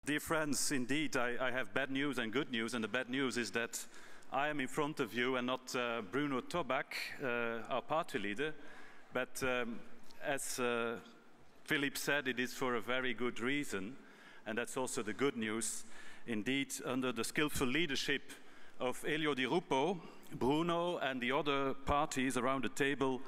Dear friends, indeed, I have bad news and good news, and the bad news is that I am in front of you and not Bruno Tobak, our party leader, but as Philip said, it is for a very good reason, and that's also the good news. Indeed, under the skillful leadership of Elio Di Rupo, Bruno and the other parties around the table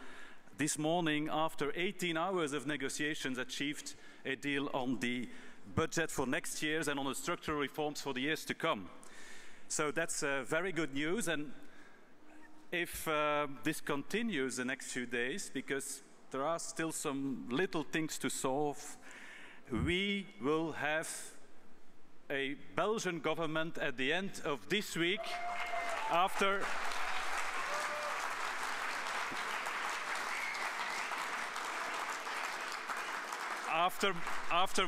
this morning, after 18 hours of negotiations, achieved a deal on the budget for next year and on the structural reforms for the years to come. So that's very good news, and if this continues the next few days, because there are still some little things to solve, we will have a Belgian government at the end of this week after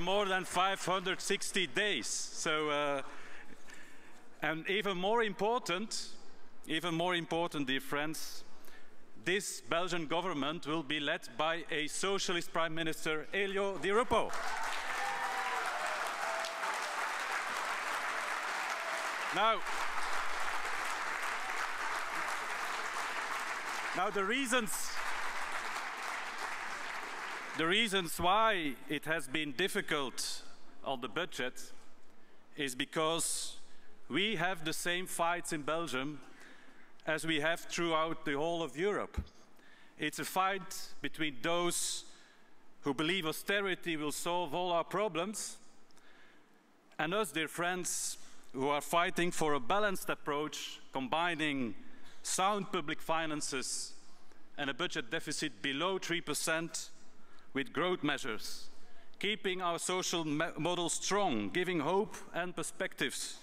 more than 560 days. So, and even more important, dear friends, this Belgian government will be led by a socialist Prime Minister, Elio Di Rupo. Now the reasons why it has been difficult on the budget is because we have the same fights in Belgium as we have throughout the whole of Europe. It's a fight between those who believe austerity will solve all our problems and us, dear friends, who are fighting for a balanced approach, combining sound public finances and a budget deficit below 3% with growth measures, keeping our social model strong, giving hope and perspectives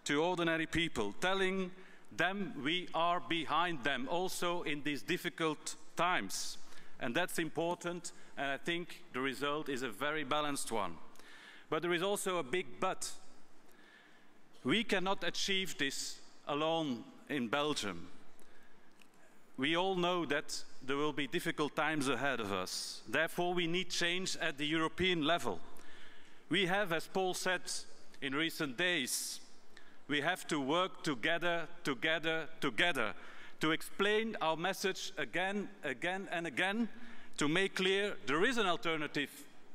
to ordinary people, telling them we are behind them also in these difficult times. And that's important, and I think the result is a very balanced one. But there is also a big but. We cannot achieve this alone in Belgium. We all know that there will be difficult times ahead of us. Therefore, we need change at the European level. We have, as Paul said in recent days, we have to work together to explain our message again and again, to make clear there is an alternative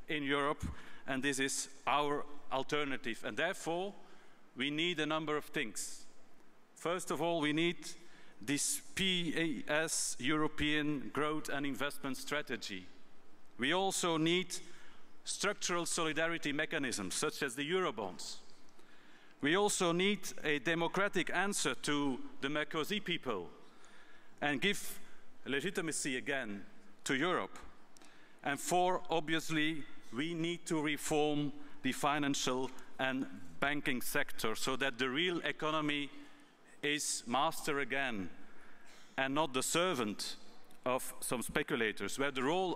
in Europe, and this is our alternative. And therefore, we need a number of things. First of all, we need this PAS, European Growth and Investment Strategy. We also need structural solidarity mechanisms, such as the Eurobonds. We also need a democratic answer to the Merkozy people and give legitimacy again to Europe. And four, obviously, we need to reform the financial and banking sector so that the real economy is master again and not the servant of some speculators, where the role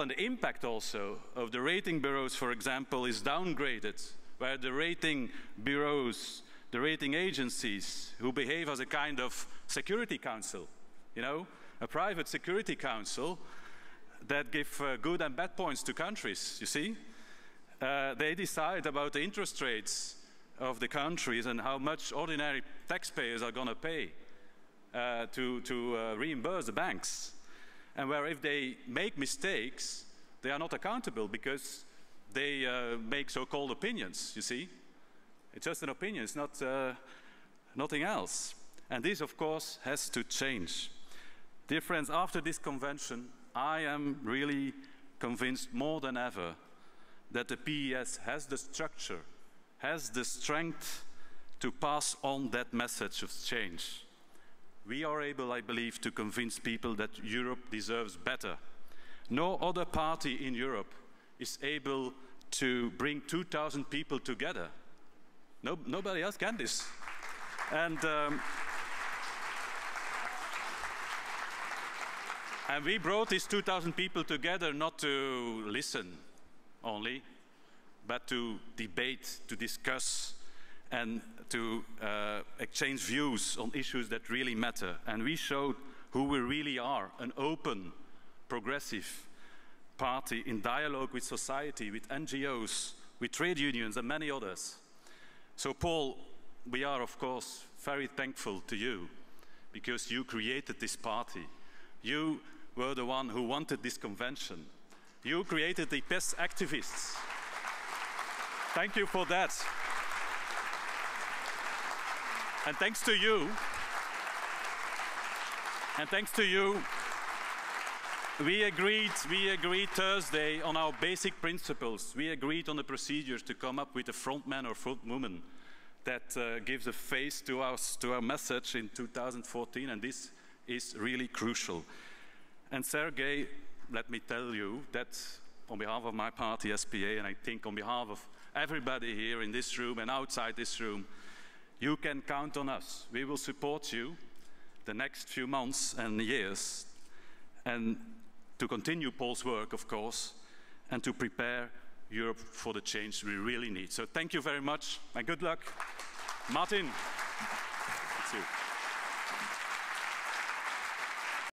and the impact also of the rating bureaus, for example, is downgraded, where the rating bureaus, the rating agencies who behave as a kind of security council, you know, a private security council that give good and bad points to countries, you see. They decide about the interest rates of the countries and how much ordinary taxpayers are going to pay to reimburse the banks. And where if they make mistakes, they are not accountable because they make so-called opinions, you see. It's just an opinion, it's not nothing else. And this, of course, has to change. Dear friends, after this convention, I am really convinced more than ever that the PES has the structure, has the strength to pass on that message of change. We are able, I believe, to convince people that Europe deserves better. No other party in Europe is able to bring 2,000 people together. Nobody else can this. And we brought these 2,000 people together not to listen only, but to debate, to discuss, and to exchange views on issues that really matter. And we showed who we really are, an open, progressive party in dialogue with society, with NGOs, with trade unions and many others. So Paul, we are of course very thankful to you because you created this party. You were the one who wanted this convention. You created the best activists. Thank you for that. And thanks to you, we agreed Thursday on our basic principles. We agreed on the procedures to come up with a front man or front woman that gives a face to our message in 2014, and this is really crucial. And Sergei, let me tell you that on behalf of my party, SPA, and I think on behalf of everybody here in this room and outside this room, you can count on us. We will support you the next few months and years, and to continue Paul's work, of course, and to prepare Europe for the change we really need. So thank you very much, and good luck. Martin. Thank you.